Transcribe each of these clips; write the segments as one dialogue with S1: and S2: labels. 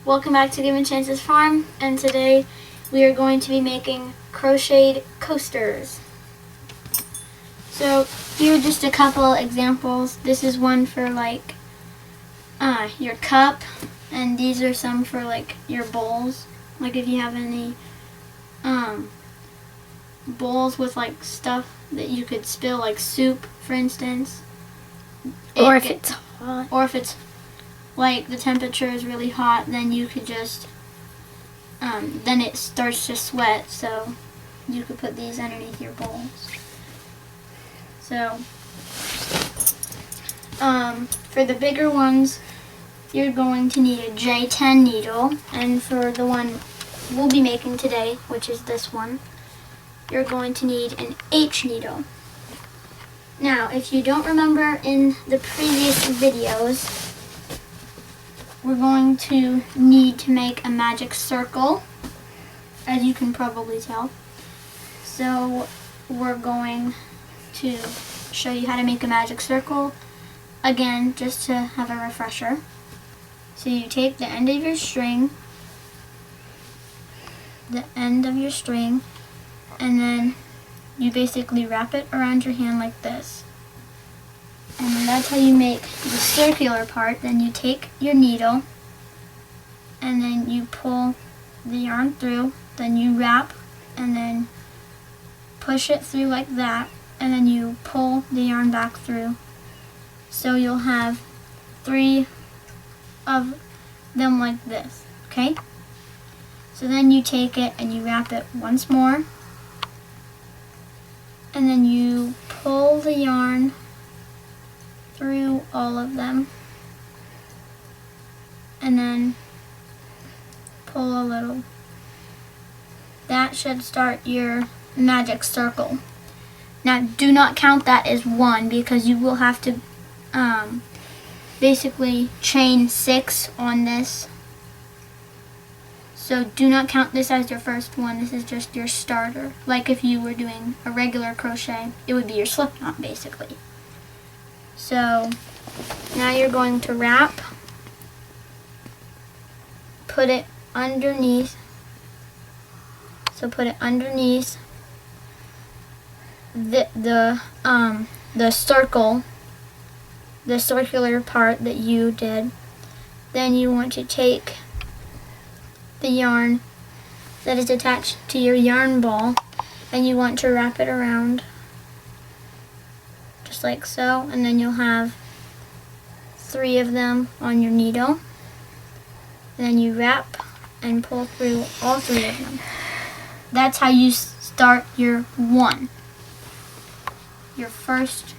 S1: Welcome back to Given Chances Farm, and today we are going to be making crocheted coasters. So here are just a couple examples. This is one for like your cup, and these are some for like your bowls. Like if you have any bowls with like stuff that you could spill, like soup for instance.
S2: Or if it's hot.
S1: Or if it's like the temperature is really hot, then you could just then it starts to sweat, so you could put these underneath your bowls. So for the bigger ones, you're going to need a J10 needle, and for the one we'll be making today, which is this one, you're going to need an H needle. Now, if you don't remember in the previous videos, we're going to need to make a magic circle, as you can probably tell. So we're going to show you how to make a magic circle, again, just to have a refresher. So you take the end of your string, and then you basically wrap it around your hand like this. And that's how you make the circular part. Then you take your needle and then you pull the yarn through, then you wrap and then push it through like that, and then you pull the yarn back through. So you'll have 3 of them like this, okay? So then you take it and you wrap it once more, and then you pull the yarn through all of them, and then pull a little. That should start your magic circle. Now do not count that as one, because you will have to basically chain 6 on this. So do not count this as your first one. This is just your starter. Like if you were doing a regular crochet, it would be your slip knot basically. So now you're going to wrap, put it underneath. So put it underneath the circle, the circular part that you did. Then you want to take the yarn that is attached to your yarn ball, and you want to wrap it around just like so, and then you'll have 3 of them on your needle. And then you wrap and pull through all 3 of them. That's how you start your one, your first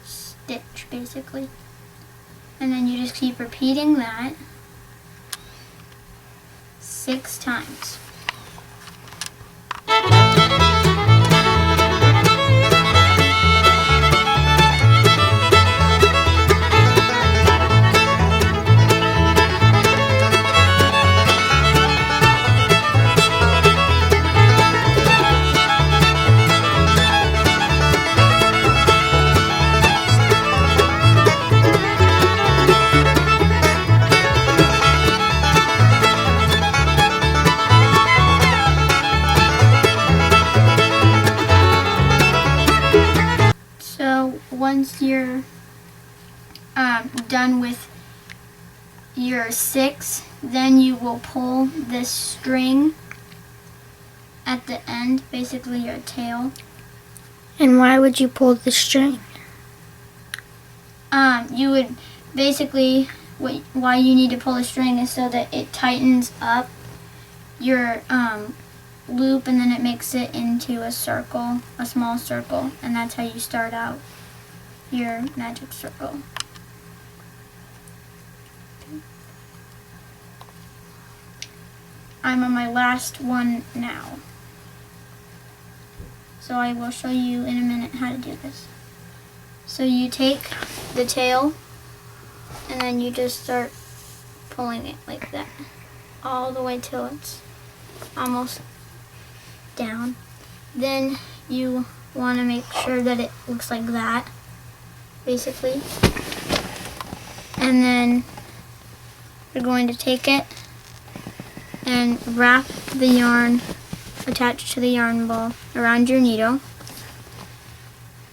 S1: stitch basically. And then you just keep repeating that 6 times. Once you're done with your 6, then you will pull this string at the end, basically your tail.
S2: And why would you pull the string?
S1: You would basically, why you need to pull the string is so that it tightens up your loop, and then it makes it into a circle, a small circle, and that's how you start out your magic circle. I'm on my last one now, so I will show you in a minute how to do this. So you take the tail and then you just start pulling it like that all the way till it's almost down. Then you want to make sure that it looks like that, basically. And then you're going to take it and wrap the yarn attached to the yarn ball around your needle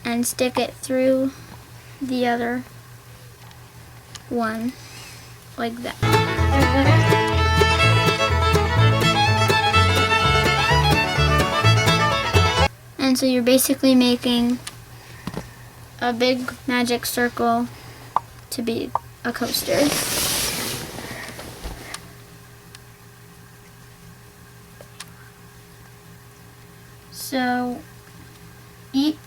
S1: and stick it through the other one like that. And so you're basically making a big magic circle to be a coaster. So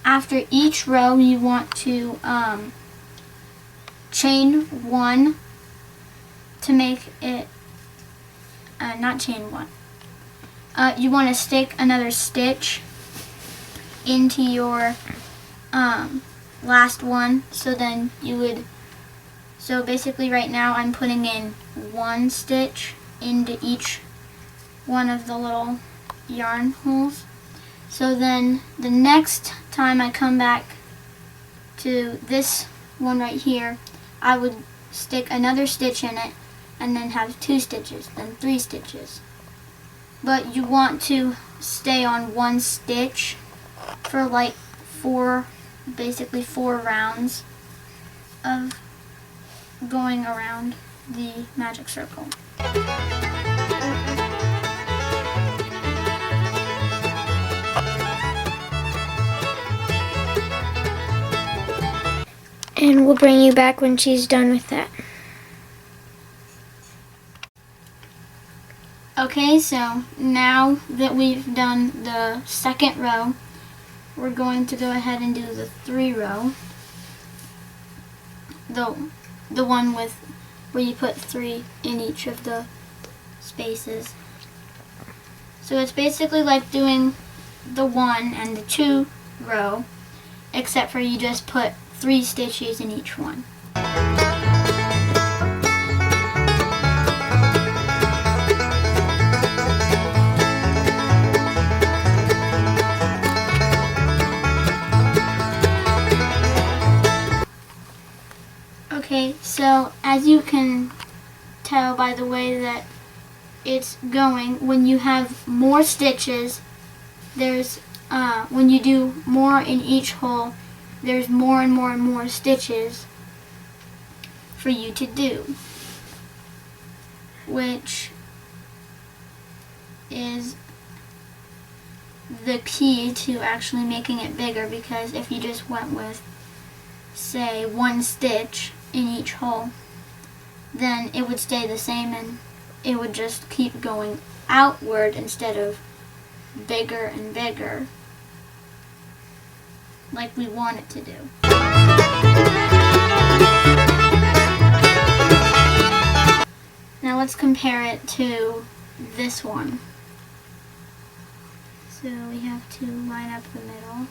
S1: after each row you want to chain one to make it, not chain one. You want to stick another stitch into your last one, so then you would, so basically right now I'm putting in one stitch into each one of the little yarn holes. So then the next time I come back to this one right here, I would stick another stitch in it and then have 2 stitches, then 3 stitches. But you want to stay on one stitch for like basically 4 rounds of going around the magic circle.
S2: And we'll bring you back when she's done with that.
S1: Okay, so now that we've done the second row, we're going to go ahead and do the 3 row. The one with where you put 3 in each of the spaces. So it's basically like doing the 1 and the 2 row, except for you just put 3 stitches in each one. Okay, so as you can tell by the way that it's going, when you have more stitches, there's when you do more in each hole, there's more and more and more stitches for you to do, which is the key to actually making it bigger, because if you just went with, say, 1 stitch in each hole, then it would stay the same and it would just keep going outward instead of bigger and bigger like we want it to do. Now let's compare it to this one. So we have to line up the middle.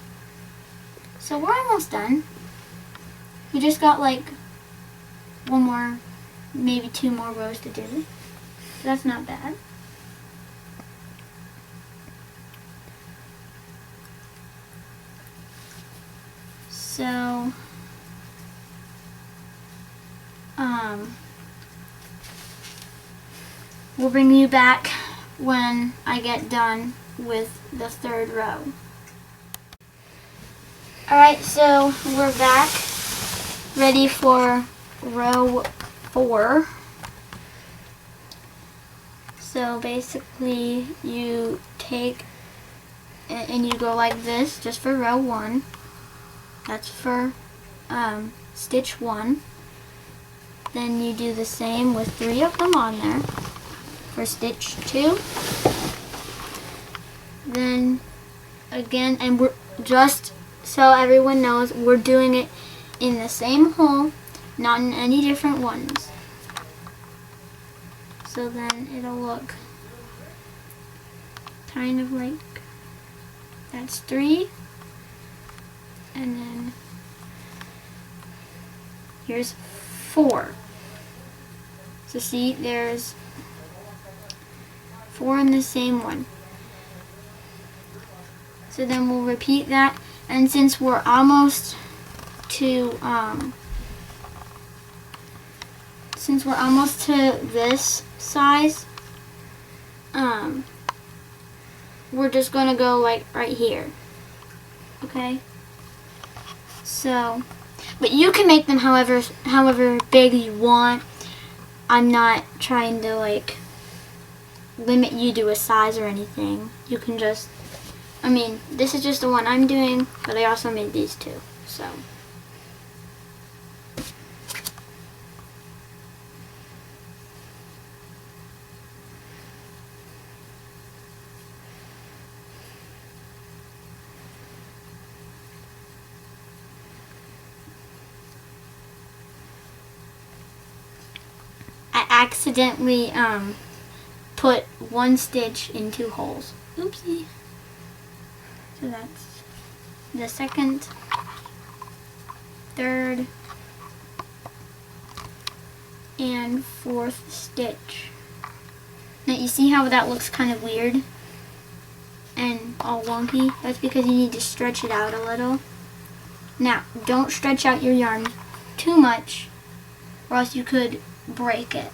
S1: So we're almost done. We just got like 1 more, maybe 2 more rows to do. So that's not bad. So, we'll bring you back when I get done with the 3rd row. Alright, so we're back, ready for row 4. So basically you take and you go like this just for row 1. That's for stitch 1. Then you do the same with 3 of them on there for stitch 2. Then again, and we're just so everyone knows, we're doing it in the same hole, not in any different ones. So then it'll look kind of like, that's 3. And then here's 4. So see, there's 4 in the same one. So then we'll repeat that, and since we're almost to this size, we're just going to go like right here. Okay? So, but you can make them however big you want. I'm not trying to like limit you to a size or anything. You can just, I mean, this is just the one I'm doing, but I also made these two, so. I accidentally put one stitch in two holes. Oopsie. So that's the second, third, and fourth stitch. Now you see how that looks kind of weird and all wonky? That's because you need to stretch it out a little. Now, don't stretch out your yarn too much or else you could break it.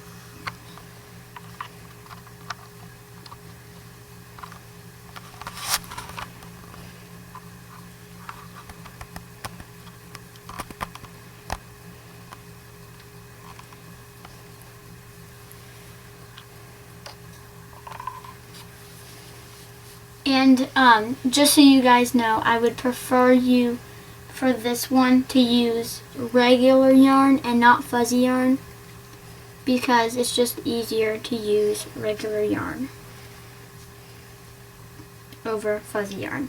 S1: And just so you guys know, I would prefer you for this one to use regular yarn and not fuzzy yarn because it's just easier to use regular yarn over fuzzy yarn.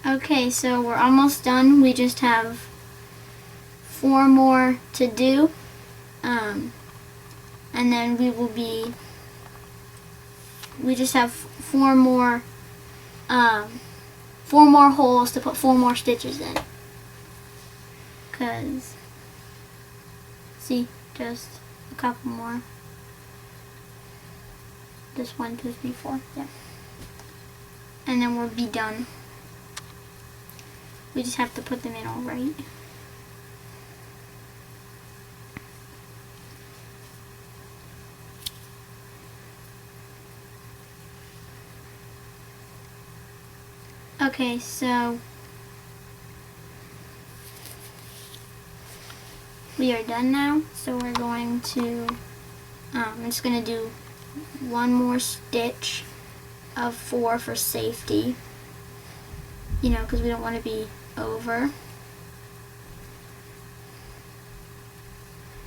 S1: Okay, so we're almost done. We just have 4 more to do. And then we just have 4 more holes to put 4 more stitches in. Cause, see, just a couple more. Just 1, 2, 3, 4, yeah. And then we'll be done. We just have to put them in all right. Okay, so we are done now. So we're going to, I'm just going to do 1 more stitch of 4 for safety. You know, because we don't want to be over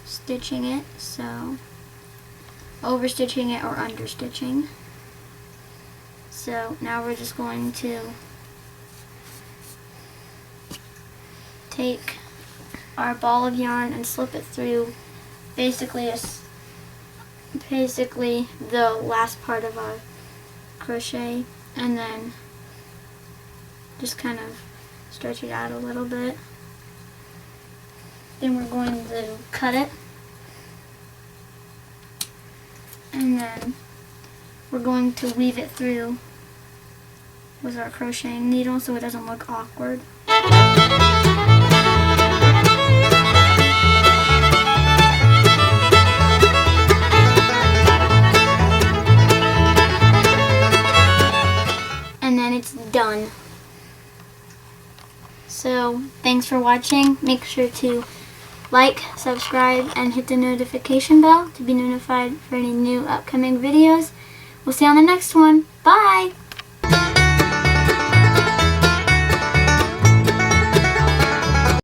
S1: stitching it. So over stitching it or under stitching. So now we're just going to take our ball of yarn and slip it through basically the last part of our crochet, and then just kind of stretch it out a little bit. Then we're going to cut it, and then we're going to weave it through with our crocheting needle so it doesn't look awkward. And then it's done. So thanks for watching. Make sure to like, subscribe, and hit the notification bell to be notified for any new upcoming videos. We'll see you on the next one. Bye!